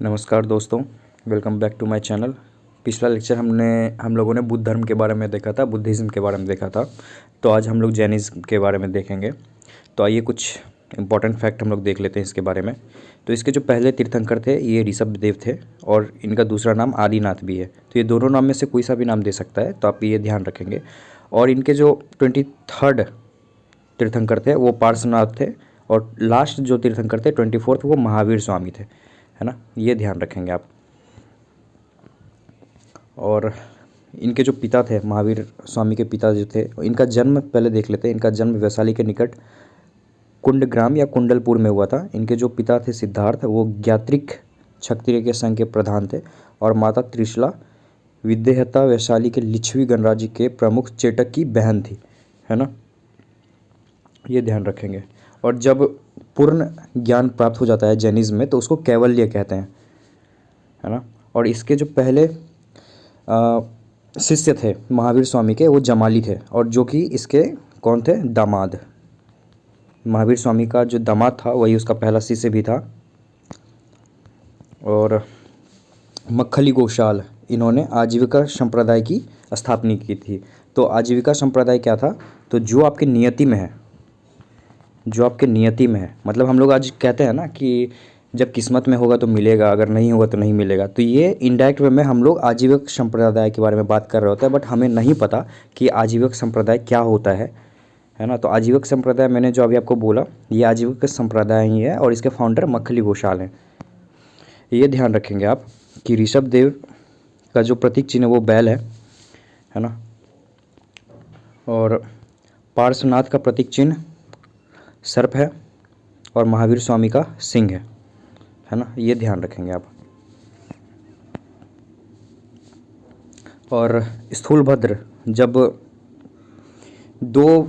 नमस्कार दोस्तों, welcome back to my channel. पिछला लेक्चर हम लोगों ने बुद्ध धर्म के बारे में देखा था, बुद्धिज़्म के बारे में देखा था। तो आज हम लोग जैनिज़्म के बारे में देखेंगे। तो आइए कुछ इंपॉर्टेंट फैक्ट हम लोग देख लेते हैं इसके बारे में। तो इसके जो पहले तीर्थंकर थे ये ऋषभदेव थे और इनका दूसरा नाम आदिनाथ भी है। तो ये दोनों नाम में से कोई सा भी नाम दे सकता है, तो आप ये ध्यान रखेंगे। और इनके जो 23rd तीर्थंकर थे वो पार्श्वनाथ थे और लास्ट जो तीर्थंकर थे 24th वो महावीर स्वामी थे, है ना। ये ध्यान रखेंगे आप। और इनके जो पिता थे, महावीर स्वामी के पिता जो थे, इनका जन्म पहले देख लेते हैं। इनका जन्म वैशाली के निकट कुंडग्राम या कुंडलपुर में हुआ था। इनके जो पिता थे सिद्धार्थ, वो ज्ञात्रिक क्षत्रिय के संघ के प्रधान थे और माता त्रिशला विद्याहता वैशाली के लिच्छवी गणराज्य के प्रमुख चेटक की बहन थी, है ना। ये ध्यान रखेंगे। और जब पूर्ण ज्ञान प्राप्त हो जाता है जैनिज्म में तो उसको कैवल्य कहते हैं, है ना। और इसके जो पहले शिष्य थे महावीर स्वामी के वो जमाली थे, और जो कि इसके कौन थे, दामाद। महावीर स्वामी का जो दामाद था वही उसका पहला शिष्य भी था। और मक्खली गोशाल, इन्होंने आजीविका संप्रदाय की स्थापना की थी। तो आजीविका संप्रदाय क्या था, तो जो आपकी नियति में है, जो आपके नियति में है, मतलब हम लोग आज कहते हैं ना कि जब किस्मत में होगा तो मिलेगा, अगर नहीं होगा तो नहीं मिलेगा। तो ये इनडायरेक्ट वे में हम लोग आजीविक संप्रदाय के बारे में बात कर रहे होते हैं, बट हमें नहीं पता कि आजीविक संप्रदाय क्या होता है ना। तो आजीविक संप्रदाय मैंने जो अभी आपको बोला ये आजीविक संप्रदाय ही है और इसके फाउंडर मक्खली गोशाल हैं। ये ध्यान रखेंगे आप कि ऋषभदेव का जो प्रतीक चिन्ह है वो बैल है ना। और पार्श्वनाथ का प्रतीक चिन्ह सर्प है और महावीर स्वामी का सिंह है ना। ये ध्यान रखेंगे आप। और स्थूलभद्र जब दो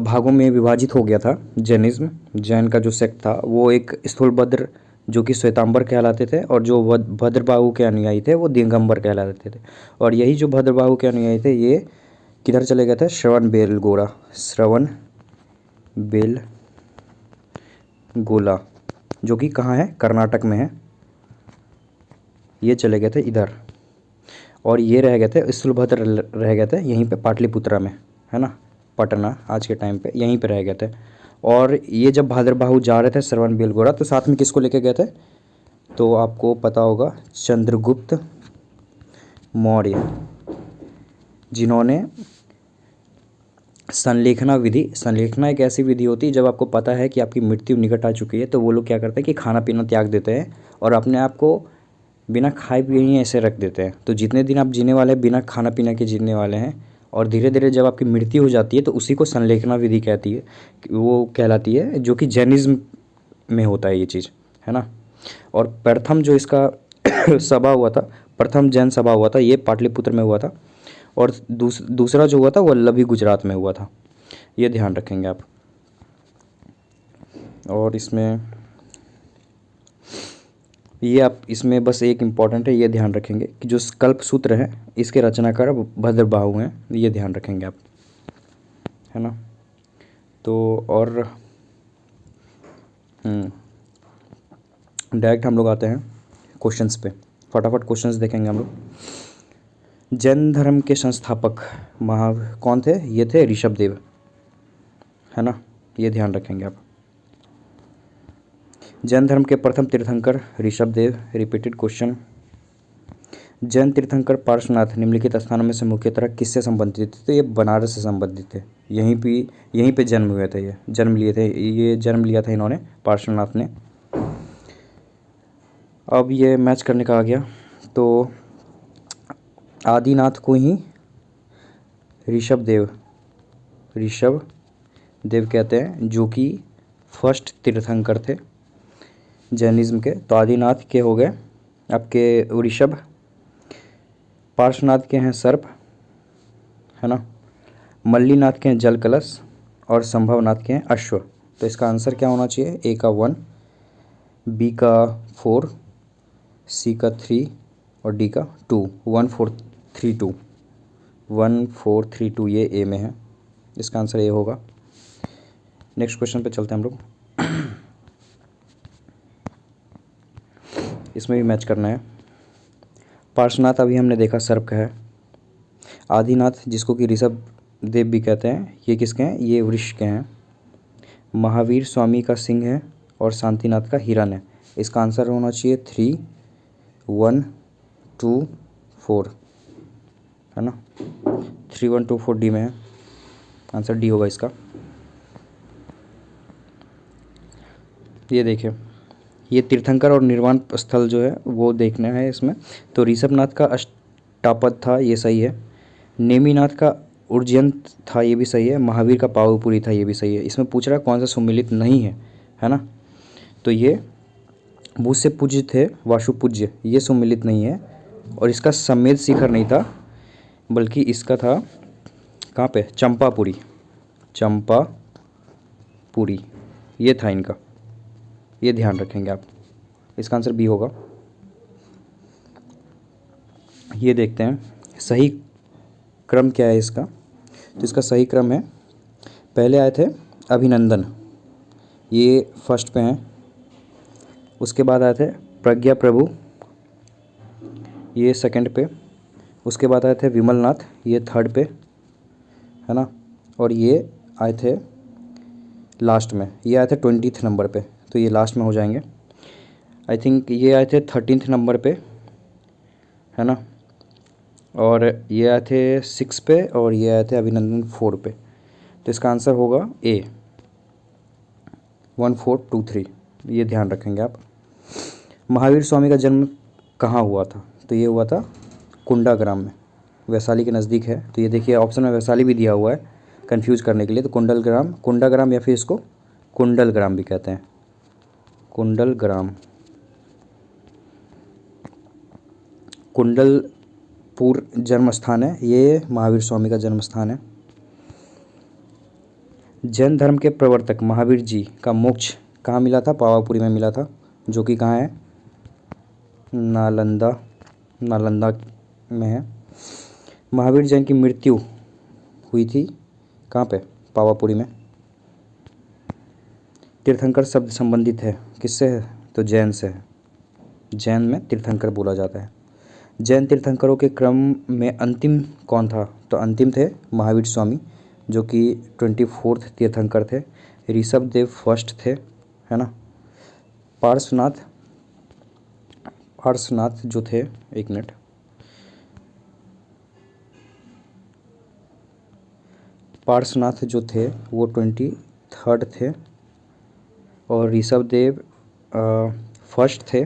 भागों में विभाजित हो गया था जैनिज्म, जैन का जो सेक्ट था, वो एक स्थूलभद्र जो कि श्वेतांबर कहलाते थे और जो भद्रबाहु के अनुयायी थे वो दिगंबर कहलाते थे। और यही जो भद्रबाहु के अनुयायी थे ये किधर चले गए थे, श्रवण बेलगोला जो कि कहाँ है, कर्नाटक में है। ये चले गए थे इधर, और ये रह गए थे स्थूलभद्र रह गए थे यहीं पे पाटलिपुत्रा में, है ना, पटना आज के टाइम पे यहीं पे रह गए थे। और ये जब भद्रबाहु जा रहे थे श्रवण बेलगोला तो साथ में किसको लेके गए थे, तो आपको पता होगा चंद्रगुप्त मौर्य, जिन्होंने संलेखना एक ऐसी विधि होती है जब आपको पता है कि आपकी मृत्यु निकट आ चुकी है तो वो लोग क्या करते हैं कि खाना पीना त्याग देते हैं और अपने आप को बिना खाए पिए ही ऐसे रख देते हैं। तो जितने दिन आप जीने वाले हैं बिना खाना पीना के जीने वाले हैं, और धीरे धीरे जब आपकी मृत्यु हो जाती है तो उसी को संलेखना विधि कहती है, वो कहलाती है, जो कि जैनिज्म में होता है ये चीज़, है ना। और प्रथम जो इसका सभा हुआ था, प्रथम जैन सभा हुआ था ये पाटलिपुत्र में हुआ था, और दूसरा जो हुआ था वो वल्लभी गुजरात में हुआ था। ये ध्यान रखेंगे आप। और इसमें ये आप इसमें बस एक इम्पॉर्टेंट है, ये ध्यान रखेंगे कि जो कल्प सूत्र है इसके रचनाकार भद्रबाहु हैं, ये ध्यान रखेंगे आप, है ना। तो और डायरेक्ट हम लोग आते हैं क्वेश्चंस पे, फटाफट क्वेश्चंस देखेंगे हम लोग। जैन धर्म के संस्थापक कौन थे, ये थे ऋषभदेव, है ना। ये ध्यान रखेंगे आप। जैन धर्म के प्रथम तीर्थंकर ऋषभदेव। रिपीटेड क्वेश्चन, जैन तीर्थंकर पार्श्वनाथ निम्नलिखित स्थानों में से मुख्यतः किससे संबंधित थे, तो ये बनारस से संबंधित थे। यहीं पे जन्म हुए थे, ये जन्म लिया था इन्होंने, पार्श्वनाथ ने। अब ये मैच करने का आ गया, तो आदिनाथ को ही ऋषभदेव कहते हैं, जो कि फर्स्ट तीर्थंकर थे जैनिज्म के। तो आदिनाथ के हो गए आपके ऋषभ, पार्श्वनाथ के हैं सर्प, है ना, मल्लीनाथ के हैं जल कलश, और संभवनाथ के हैं अश्व। तो इसका आंसर क्या होना चाहिए, ए का 1, बी का 4, सी का 3 और डी का 2। 1432 ये ए में है, इसका आंसर ए होगा। नेक्स्ट क्वेश्चन पे चलते हैं हम लोग। इसमें भी मैच करना है। पार्श्वनाथ अभी हमने देखा सर्प का है। आदिनाथ जिसको कि ऋषभ देव भी कहते हैं, ये किसके हैं? ये वृष के हैं। महावीर स्वामी का सिंह है और शांतिनाथ का हिरण है। इसका आंसर होना चाहिए 3, 1, 2, 4, है ना। 3, 1, 2, 4 डी में है। आंसर डी होगा इसका। ये देखिए, ये तीर्थंकर और निर्वाण स्थल जो है वो देखना है इसमें। तो ऋषभनाथ का अष्टापद था, ये सही है। नेमिनाथ का उज्जैन था, ये भी सही है। महावीर का पावपुरी था, ये भी सही है। इसमें पूछ रहा है कौन सा सुमिलित नहीं है ना। तो ये भूत से पूज्य थे वाशु पूज्य, ये सुमिलित नहीं है। और इसका समेत शिखर नहीं था, बल्कि इसका था कहाँ पे? चंपापुरी, चंपापुरी ये था इनका, ये ध्यान रखेंगे आप। इसका आंसर बी होगा। ये देखते हैं सही क्रम क्या है इसका। तो इसका सही क्रम है, पहले आए थे अभिनंदन, ये फर्स्ट पे हैं। उसके बाद आए थे प्रज्ञा प्रभु, ये सेकंड पे। उसके बाद आए थे विमलनाथ, ये थर्ड पे, है ना। और ये आए थे लास्ट में, ये आए थे 20th नंबर पे, तो ये लास्ट में हो जाएंगे। आई थिंक ये आए थे 13th नंबर पे, है ना। और ये आए थे 6 पे और ये आए थे अभिनंदन 4 पे। तो इसका आंसर होगा ए, 1, 4, 2, 3, ये ध्यान रखेंगे आप। महावीर स्वामी का जन्म कहाँ हुआ था? तो ये हुआ था कुंडाग्राम में, वैशाली के नज़दीक है। तो ये देखिए ऑप्शन में वैशाली भी दिया हुआ है कंफ्यूज करने के लिए। तो कुंडाग्राम या फिर इसको कुंडलग्राम भी कहते हैं, कुंडलग्राम। कुंडलपुर जन्म स्थान है, ये महावीर स्वामी का जन्म स्थान है। जैन धर्म के प्रवर्तक महावीर जी का मोक्ष कहाँ मिला था? पावापुरी में मिला था, जो कि कहाँ है? नालंदा में है। महावीर जैन की मृत्यु हुई थी कहाँ पे? पावापुरी में। तीर्थंकर शब्द संबंधित है किससे है? तो जैन से है, जैन में तीर्थंकर बोला जाता है। जैन तीर्थंकरों के क्रम में अंतिम कौन था? तो अंतिम थे महावीर स्वामी, जो कि 24th तीर्थंकर थे। ऋषभ देव फर्स्ट थे, है ना। पार्श्वनाथ जो थे, एक मिनट, पार्श्वनाथ जो थे वो 23rd थे और ऋषभ देव फर्स्ट थे।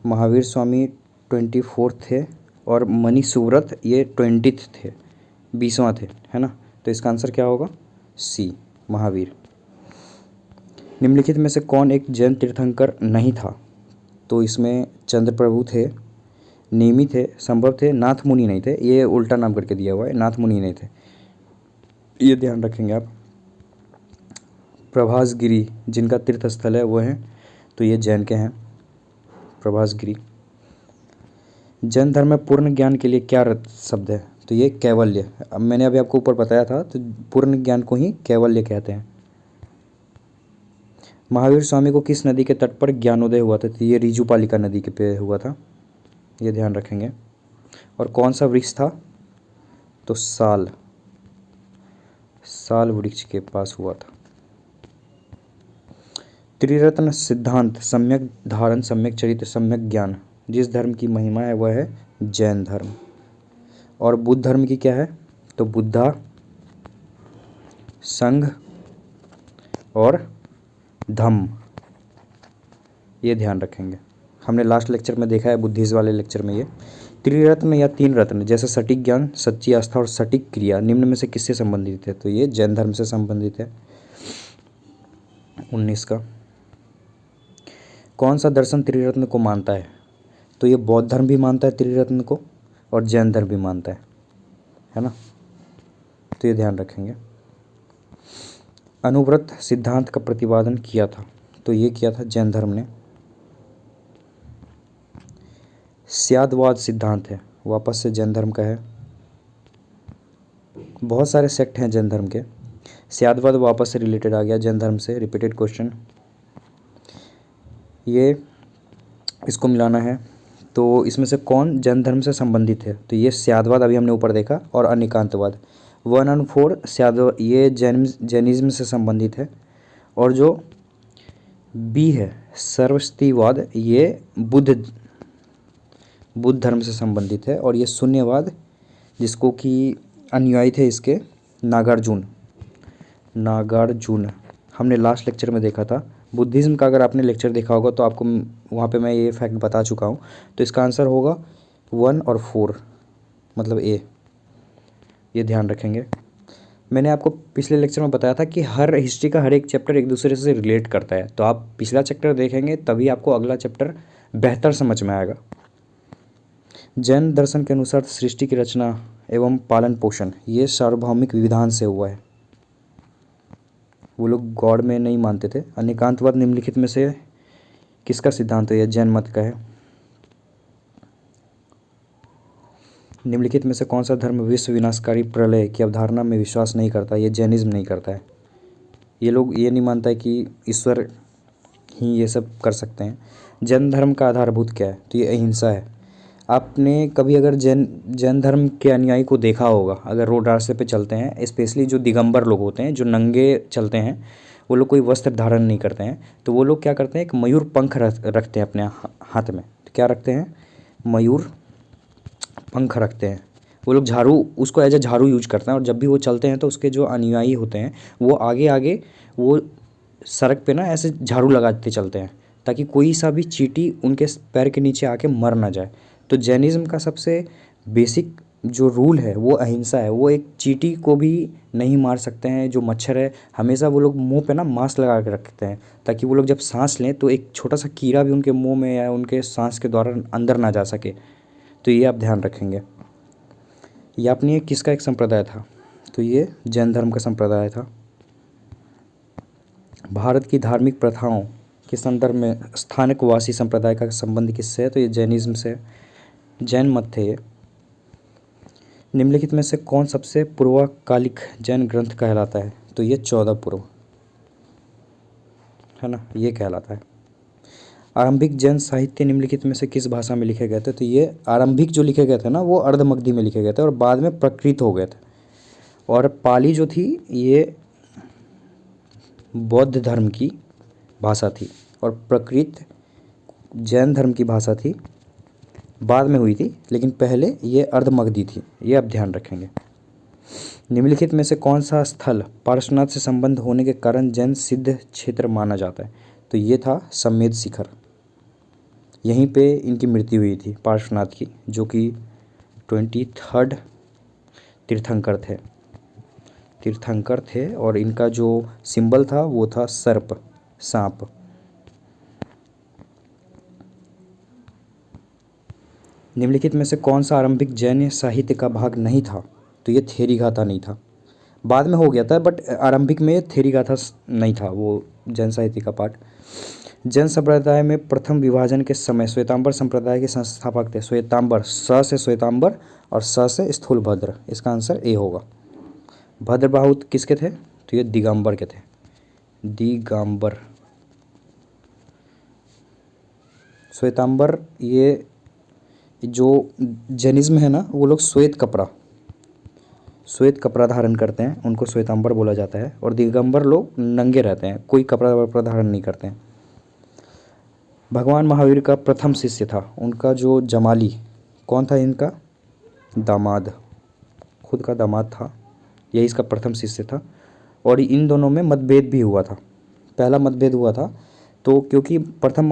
महावीर स्वामी 24th थे और मणि सुव्रत ये 20th थे, 20वां थे, है ना। तो इसका आंसर क्या होगा? सी, महावीर। निम्नलिखित में से कौन एक जैन तीर्थंकर नहीं था? तो इसमें चंद्र प्रभु थे, नेमी थे, संभव थे, नाथ मुनि नहीं थे। ये उल्टा नाम करके दिया हुआ है, नाथ मुनि नहीं थे, ये ध्यान रखेंगे आप। प्रभासगिरी जिनका तीर्थ स्थल है वो हैं, तो ये जैन के हैं, प्रभासगिरी। जैन धर्म में पूर्ण ज्ञान के लिए क्या शब्द है? तो ये कैवल्य। अब मैंने अभी आपको ऊपर बताया था, तो पूर्ण ज्ञान को ही कैवल्य कहते हैं। महावीर स्वामी को किस नदी के तट पर ज्ञानोदय हुआ था? तो ये ऋजुपालिका नदी के पे हुआ था, ये ध्यान रखेंगे। और कौन सा वृक्ष था? तो साल वृक्ष के पास हुआ था। त्रिरत्न सिद्धांत, सम्यक धारण, सम्यक चरित्र, सम्यक ज्ञान, जिस धर्म की महिमा है वह है जैन धर्म। और बुद्ध धर्म की क्या है? तो बुद्धा, संघ और धम्म, ये ध्यान रखेंगे। हमने लास्ट लेक्चर में देखा है, बुद्धिस्ट वाले लेक्चर में। ये त्रिरत्न या 3 रत्न जैसे सटीक ज्ञान, सच्ची आस्था और सटीक क्रिया निम्न में से किससे संबंधित है? तो ये जैन धर्म से संबंधित है। 19 का कौन सा दर्शन त्रिरत्न को मानता है? तो ये बौद्ध धर्म भी मानता है त्रिरत्न को और जैन धर्म भी मानता है ना। तो ये ध्यान रखेंगे। अनुव्रत सिद्धांत का प्रतिपादन किया था? तो ये किया था जैन धर्म ने। स्यादवाद सिद्धांत है, वापस से जैन धर्म का है। बहुत सारे सेक्ट हैं जैन धर्म के, स्यादवाद वापस से रिलेटेड आ गया जैन धर्म से, रिपीटेड क्वेश्चन। ये इसको मिलाना है। तो इसमें से कौन जैन धर्म से संबंधित है? तो ये स्यादवाद अभी हमने ऊपर देखा, और अनिकांतवाद। 1 और 4 स्याद ये जैनिज्म से संबंधित है। और जो बी है सर्वस्तिवाद, ये बुद्ध धर्म से संबंधित है। और ये शून्यवाद, जिसको कि अनुयायी थे इसके नागार्जुन हमने लास्ट लेक्चर में देखा था। बुद्धिज़्म का अगर आपने लेक्चर देखा होगा तो आपको वहाँ पे मैं ये फैक्ट बता चुका हूँ। तो इसका आंसर होगा 1 और 4, मतलब ए। ये ध्यान रखेंगे। मैंने आपको पिछले लेक्चर में बताया था कि हर हिस्ट्री का हर एक चैप्टर एक दूसरे से रिलेट करता है। तो आप पिछला चैप्टर देखेंगे तभी आपको अगला चैप्टर बेहतर समझ में आएगा। जैन दर्शन के अनुसार सृष्टि की रचना एवं पालन पोषण ये सार्वभौमिक विधान से हुआ है। वो लोग गॉड में नहीं मानते थे। अनेकांतवाद निम्नलिखित में से किसका सिद्धांत है? यह जैन मत का है। निम्नलिखित में से कौन सा धर्म विश्व विनाशकारी प्रलय की अवधारणा में विश्वास नहीं करता? ये जैनिज्म नहीं करता है। ये लोग ये नहीं मानता है कि ईश्वर ही ये सब कर सकते हैं। जैन धर्म का आधारभूत क्या है? तो ये अहिंसा है। आपने कभी अगर जैन धर्म के अनुयायी को देखा होगा, अगर रोड रास्ते पे चलते हैं, स्पेशली जो दिगंबर लोग होते हैं जो नंगे चलते हैं, वो लोग कोई वस्त्र धारण नहीं करते हैं, तो वो लोग क्या करते हैं, एक मयूर पंख रखते हैं अपने हाथ में। तो क्या रखते हैं? मयूर पंख रखते हैं। वो लोग झाड़ू, उसको एज ए झाड़ू यूज करते हैं। और जब भी वो चलते हैं तो उसके जो अनुयायी होते हैं वो आगे आगे वो सड़क पे ना ऐसे झाड़ू लगाते चलते हैं, ताकि कोई सा भी चींटी उनके पैर के नीचे आके मर ना जाए। तो जैनिज़्म का सबसे बेसिक जो रूल है वो अहिंसा है। वो एक चींटी को भी नहीं मार सकते हैं। जो मच्छर है, हमेशा वो लोग मुंह पे ना मास्क लगा के रखते हैं, ताकि वो लोग जब सांस लें तो एक छोटा सा कीड़ा भी उनके मुंह में या उनके सांस के द्वारा अंदर ना जा सके। तो ये आप ध्यान रखेंगे। यापनीय किसका एक संप्रदाय था? तो ये जैन धर्म का संप्रदाय था। भारत की धार्मिक प्रथाओं के संदर्भ में स्थानिकवासी संप्रदाय का संबंध किससे है? तो ये जैनिज्म से, जैन मत थे ये। निम्नलिखित में से कौन सबसे पूर्वकालिक जैन ग्रंथ कहलाता है? तो ये 14 पूर्व है ना, ये कहलाता है। आरंभिक जैन साहित्य निम्नलिखित में से किस भाषा में लिखे गए थे? तो ये आरंभिक जो लिखे गए थे ना वो अर्धमगधी में लिखे गए थे और बाद में प्रकृत हो गए थे। और पाली जो थी ये बौद्ध धर्म की भाषा थी, और प्रकृत जैन धर्म की भाषा थी, बाद में हुई थी, लेकिन पहले ये अर्धमगधी थी। ये आप ध्यान रखेंगे। निम्नलिखित में से कौन सा स्थल पार्श्वनाथ से संबंध होने के कारण जैन सिद्ध क्षेत्र माना जाता है? तो ये था समेध शिखर। यहीं पे इनकी मृत्यु हुई थी पार्श्वनाथ की, जो कि 23rd तीर्थंकर थे। और इनका जो सिंबल था वो था सर्प, सांप। निम्नलिखित में से कौन सा आरंभिक जैन साहित्य का भाग नहीं था? तो ये थेरीगाथा नहीं था, बाद में हो गया था, बट आरंभिक में थेरीगाथा नहीं था वो जैन साहित्य का पाठ। जैन संप्रदाय में प्रथम विभाजन के समय श्वेतांबर संप्रदाय के संस्थापक थे। श्वेतांबर, स से श्वेतांबर और स से स्थूलभद्र। इसका आंसर ए होगा। भद्रबाहु किसके थे? तो ये दिगंबर के थे, दिगंबर। श्वेतांबर, ये जो जैनिज्म है ना, वो लोग श्वेत कपड़ा धारण करते हैं, उनको श्वेतांबर बोला जाता है। और दिगंबर लोग नंगे रहते हैं, कोई कपड़ा वपड़ा धारण नहीं करते हैं। भगवान महावीर का प्रथम शिष्य था, उनका जो जमाली कौन था? इनका दामाद, खुद का दामाद था, यही इसका प्रथम शिष्य था। और इन दोनों में मतभेद भी हुआ था, पहला मतभेद हुआ था। तो क्योंकि प्रथम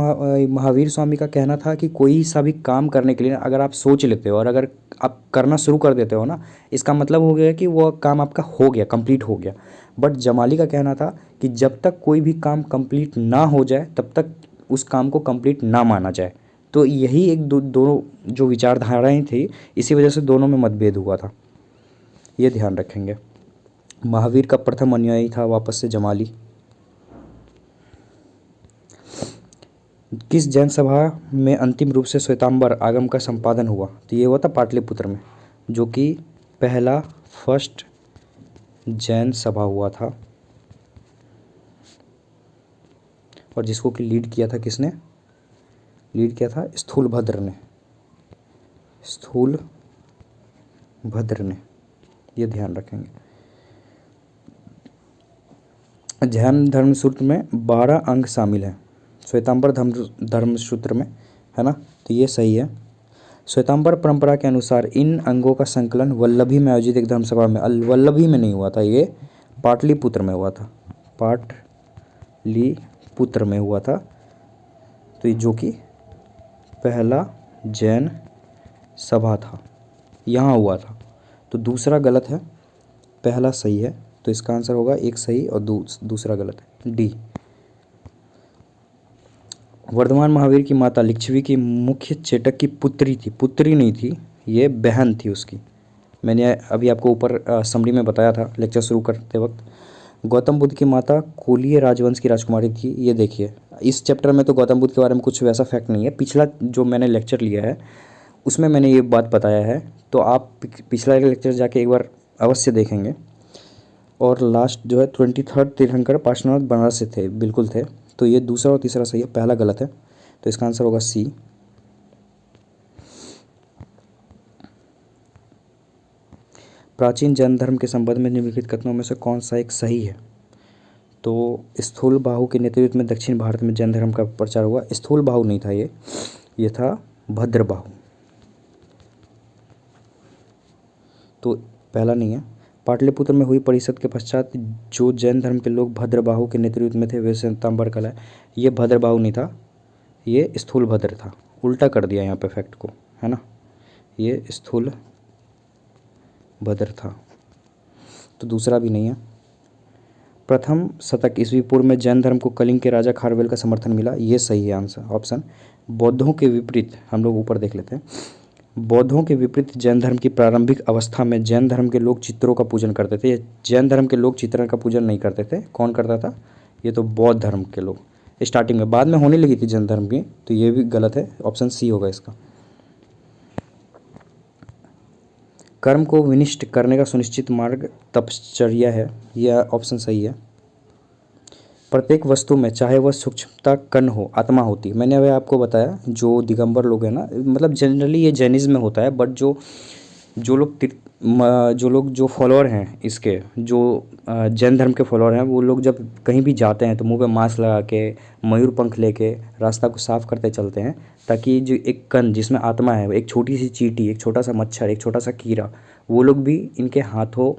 महावीर स्वामी का कहना था कि कोई सा भी काम करने के लिए अगर आप सोच लेते हो और अगर आप करना शुरू कर देते हो ना, इसका मतलब हो गया कि वो काम आपका हो गया, कंप्लीट हो गया। बट जमाली का कहना था कि जब तक कोई भी काम कंप्लीट ना हो जाए तब तक उस काम को कंप्लीट ना माना जाए। तो यही एक दोनों जो विचारधाराएँ थी, इसी वजह से दोनों में मतभेद हुआ था। ये ध्यान रखेंगे। महावीर का प्रथम अनुयायी था वापस से जमाली। किस जैन सभा में अंतिम रूप से श्वेतांबर आगम का संपादन हुआ? तो ये हुआ था पाटलिपुत्र में, जो कि पहला फर्स्ट जैन सभा हुआ था। और जिसको कि लीड किया था किसने? लीड किया था स्थूलभद्र ने, स्थूलभद्र ने, ये ध्यान रखेंगे। जैन धर्म सूत्र में 12 अंग शामिल हैं, श्वेतांबर धर्म सूत्र में, है ना, तो ये सही है। श्वेतांबर परंपरा के अनुसार इन अंगों का संकलन वल्लभी में आयोजित एक धर्मसभा में, वल्लभी में नहीं हुआ था, ये पाटलिपुत्र में हुआ था, पाटलिपुत्र में हुआ था। तो ये जो कि पहला जैन सभा था, यहाँ हुआ था। तो दूसरा गलत है, पहला सही है। तो इसका आंसर होगा एक सही और दूसरा गलत है, डी। वर्धमान महावीर की माता लिच्छवी की मुख्य चेटक की पुत्री थी, पुत्री नहीं थी, ये बहन थी उसकी। मैंने अभी आपको ऊपर समरी में बताया था लेक्चर शुरू करते वक्त। गौतम बुद्ध की माता कोलीय राजवंश की राजकुमारी थी, ये देखिए। इस चैप्टर में तो गौतम बुद्ध के बारे में कुछ वैसा फैक्ट नहीं है, पिछला जो मैंने लेक्चर लिया है उसमें मैंने ये बात बताया है, तो आप पिछला लेक्चर जाके एक बार अवश्य देखेंगे। और लास्ट जो है 23rd तीर्थंकर पार्श्वनाथ बनारस से थे, बिल्कुल थे। तो ये दूसरा और तीसरा सही है, पहला गलत है। तो इसका आंसर होगा सी। प्राचीन जैन धर्म के संबंध में निम्नलिखित कथनों में से कौन सा एक सही है? तो स्थूल बाहु के नेतृत्व में दक्षिण भारत में जैन धर्म का प्रचार हुआ। स्थूल बाहु नहीं था ये था भद्र बाहु। तो पहला नहीं है। पाटलिपुत्र में हुई परिषद के पश्चात जो जैन धर्म के लोग भद्रबाहु के नेतृत्व में थे वे श्वेतांबर कला, ये भद्रबाहु नहीं था, ये स्थूल भद्र था। उल्टा कर दिया यहाँ पे फैक्ट को, है ना, ये स्थूल भद्र था। तो दूसरा भी नहीं है। प्रथम शतक ईस्वी पूर्व में जैन धर्म को कलिंग के राजा खारवेल का समर्थन मिला, ये सही है आंसर, ऑप्शन। बौद्धों के विपरीत, हम लोग ऊपर देख लेते हैं। बौद्धों के विपरीत जैन धर्म की प्रारंभिक अवस्था में जैन धर्म के लोग चित्रों का पूजन करते थे। जैन धर्म के लोग चित्रण का पूजन नहीं करते थे। कौन करता था? ये तो बौद्ध धर्म के लोग स्टार्टिंग में, बाद में होने लगी थी जैन धर्म की, तो ये भी गलत है, ऑप्शन सी होगा इसका। कर्म को विनिष्ट करने का सुनिश्चित मार्ग तपश्चर्या है, यह ऑप्शन सही है। प्रत्येक वस्तु में चाहे वह सूक्ष्मता कण हो आत्मा होती है। मैंने अभी आपको बताया जो दिगंबर लोग हैं ना, मतलब जनरली ये जैनिज्म में होता है, बट जो लोग जो फॉलोअर हैं इसके, जो जैन धर्म के फॉलोअर हैं, वो लोग जब कहीं भी जाते हैं तो मुंह पे मास्क लगा के, मयूर पंख लेके रास्ता को साफ करते चलते हैं, ताकि जो एक कण जिसमें आत्मा है, एक छोटी सी चींटी, एक छोटा सा मच्छर, एक छोटा सा कीड़ा, वो लोग भी इनके हाथों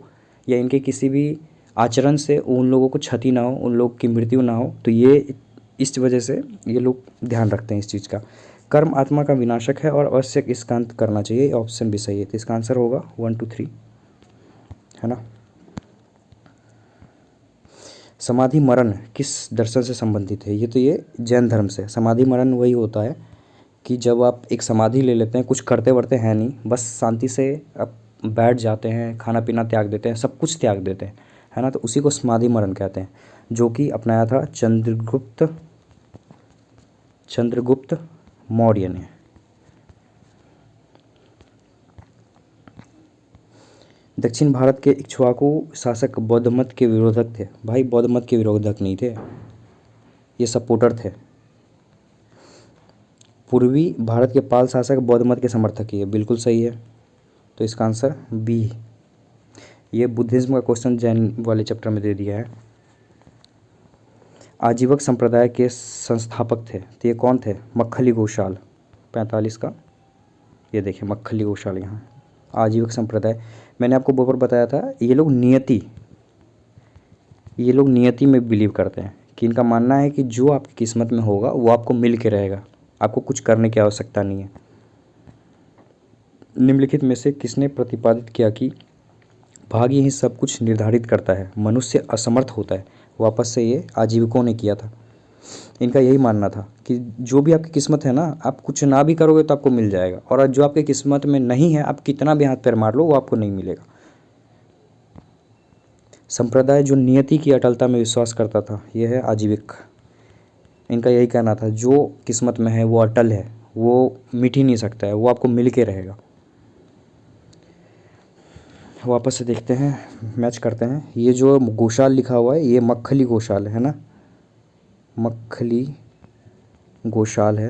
या इनके किसी भी आचरण से उन लोगों को क्षति ना हो, उन लोग की मृत्यु ना हो। तो ये इस वजह से ये लोग ध्यान रखते हैं इस चीज़ का। कर्म आत्मा का विनाशक है और आवश्यक इसका अंत करना चाहिए, ऑप्शन भी सही है। तो इसका आंसर होगा 1 2 3, है ना। समाधि मरण किस दर्शन से संबंधित है? ये जैन धर्म से। समाधि मरण वही होता है कि जब आप एक समाधि ले लेते हैं, कुछ करते वर्ते हैं नहीं, बस शांति से आप बैठ जाते हैं, खाना पीना त्याग देते हैं, सब कुछ त्याग देते हैं, है ना, तो उसी को समाधि मरण कहते हैं, जो कि अपनाया था चंद्रगुप्त मौर्य ने। दक्षिण भारत के इक्ष्वाकु शासक बौद्ध मत के विरोधक थे। भाई बौद्ध मत के विरोधक नहीं थे, ये सपोर्टर थे। पूर्वी भारत के पाल शासक बौद्ध मत के समर्थक ही है, बिल्कुल सही है। तो इसका आंसर बी। ये बुद्धिज्म का क्वेश्चन जैन वाले चैप्टर में दे दिया है। आजीवक संप्रदाय के संस्थापक थे, तो ये कौन थे? मक्खली घोषाल, 45 का, ये देखिए मक्खली घोषाल यहाँ। आजीवक संप्रदाय मैंने आपको ऊपर बताया था, ये लोग नियति में बिलीव करते हैं, कि इनका मानना है कि जो आपकी किस्मत में होगा वो आपको मिल के रहेगा, आपको कुछ करने की आवश्यकता नहीं है। निम्नलिखित में से किसने प्रतिपादित किया कि भाग्य ही सब कुछ निर्धारित करता है, मनुष्य असमर्थ होता है? वापस से ये आजीविकों ने किया था। इनका यही मानना था कि जो भी आपकी किस्मत है ना, आप कुछ ना भी करोगे तो आपको मिल जाएगा, और जो आपकी किस्मत में नहीं है, आप कितना भी हाथ पैर मार लो, वो आपको नहीं मिलेगा। संप्रदाय जो नियति की अटलता में विश्वास करता था, यह है आजीविक। इनका यही कहना था जो किस्मत में है वो अटल है, वो मिट ही नहीं सकता है, वो आपको मिल के रहेगा। वापस से देखते हैं, मैच करते हैं। ये जो घोषाल लिखा हुआ है, ये मक्खली घोषाल है ना, मक्खली घोषाल है,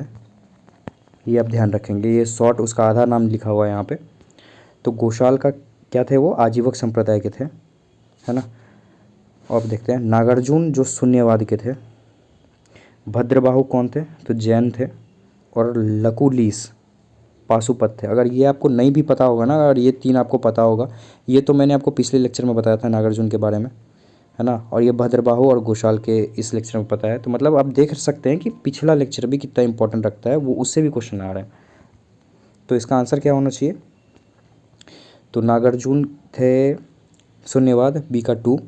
ये आप ध्यान रखेंगे, ये शॉर्ट उसका आधा नाम लिखा हुआ है यहाँ पे। तो गोशाल का क्या थे, वो आजीवक संप्रदाय के थे, है ना। और अब देखते हैं नागार्जुन जो शून्यवाद के थे। भद्रबाहु कौन थे, तो जैन थे। और लकुलीस पाशुपत थे। अगर ये आपको नहीं भी पता होगा ना, अगर ये तीन आपको पता होगा, ये तो मैंने आपको पिछले लेक्चर में बताया था नागार्जुन के बारे में, है ना। और ये भद्रबाहु और गोशाल के इस लेक्चर में पता है। तो मतलब आप देख सकते हैं कि पिछला लेक्चर भी कितना इंपॉर्टेंट रखता है, वो उससे भी क्वेश्चन आ रहा है। तो इसका आंसर क्या होना चाहिए, तो नागार्जुन थे शून्यवाद, बी का 2,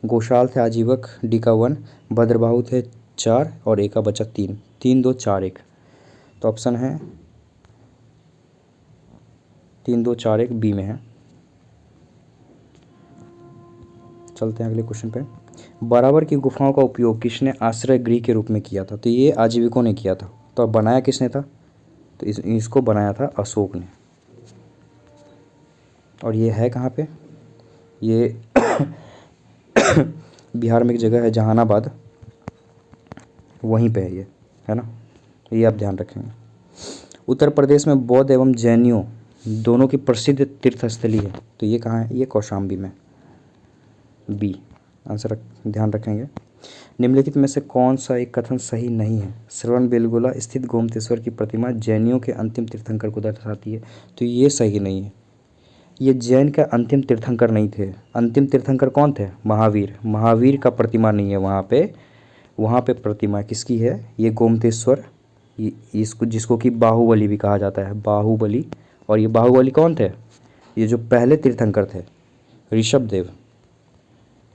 गोशाल थे आजीवक, डी का 1, भद्रबाहु थे 4 और ए का बचा 3, 3 2 4 1। तो ऑप्शन है 3 2 4 1 बी में है। चलते हैं अगले क्वेश्चन पे। बराबर की गुफाओं का उपयोग किसने आश्रय गृह के रूप में किया था, तो ये आजीविकों ने किया था। तो अब बनाया किसने था, तो इसको बनाया था अशोक ने। और ये है कहाँ पे, ये बिहार में एक जगह है जहानाबाद, वहीं पे है ये, है ना। ये आप ध्यान रखेंगे। उत्तर प्रदेश में बौद्ध एवं जैनियों दोनों की प्रसिद्ध तीर्थस्थली है, तो ये कहाँ है, ये कौशाम्बी में, बी आंसर ध्यान रखेंगे। निम्नलिखित में से कौन सा एक कथन सही नहीं है, श्रवणबेलगोला स्थित गोमतेश्वर की प्रतिमा जैनियों के अंतिम तीर्थंकर को दर्शाती है, तो ये सही नहीं है। ये जैन का अंतिम तीर्थंकर नहीं थे। अंतिम तीर्थंकर कौन थे, महावीर। महावीर का प्रतिमा नहीं है वहाँ पे प्रतिमा किसकी है, ये गोमतेश्वर, इसको जिसको कि बाहुबली भी कहा जाता है, बाहुबली। और ये बाहुबली कौन थे, ये जो पहले तीर्थंकर थे, ऋषभदेव,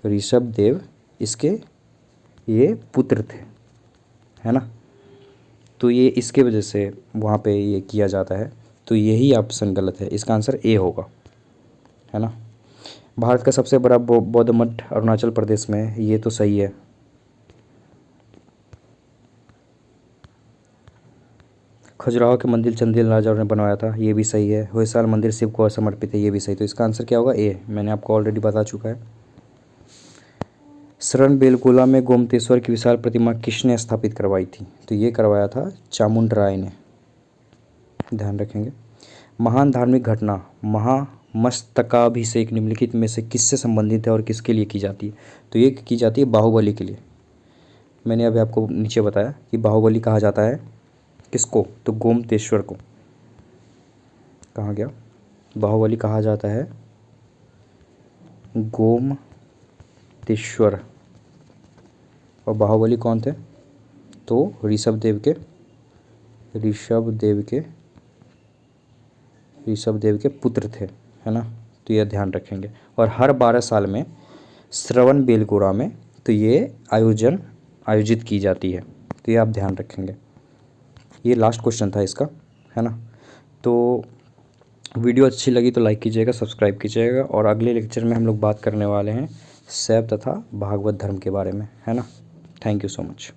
ऋषभदेव इसके ये पुत्र थे, है ना। तो ये इसके वजह से वहाँ पे ये किया जाता है। तो यही ऑप्शन गलत है, इसका आंसर ए होगा, है ना। भारत का सबसे बड़ा बौद्ध मठ अरुणाचल प्रदेश में है, ये तो सही है। खजुराहो के मंदिर चंदेल राजाओं ने बनवाया था, ये भी सही है। होयसाल मंदिर शिव को समर्पित है, ये भी सही। तो इसका आंसर क्या होगा, ए, मैंने आपको ऑलरेडी बता चुका है। श्रवणबेलगोला में गोमतेश्वर की विशाल प्रतिमा किसने स्थापित करवाई थी, तो ये करवाया था चामुंडराय ने, ध्यान रखेंगे। महान धार्मिक घटना महामस्तकाभिषेक निम्नलिखित में से किससे संबंधित है और किसके लिए की जाती है, तो ये की जाती है बाहुबली के लिए। मैंने अभी आपको नीचे बताया कि बाहुबली कहा जाता है किसको, तो गोमतेश्वर को। कहाँ गया, बाहुबली कहा जाता है गोमतेश्वर। और बाहुबली कौन थे, तो ऋषभदेव के पुत्र थे, है ना। तो यह ध्यान रखेंगे। और हर 12 साल में श्रवणबेलगोला में तो ये आयोजित की जाती है, तो ये आप ध्यान रखेंगे। ये लास्ट क्वेश्चन था इसका, है ना। तो वीडियो अच्छी लगी तो लाइक कीजिएगा, सब्सक्राइब कीजिएगा। और अगले लेक्चर में हम लोग बात करने वाले हैं शैव तथा भागवत धर्म के बारे में, है ना। Thank you so much.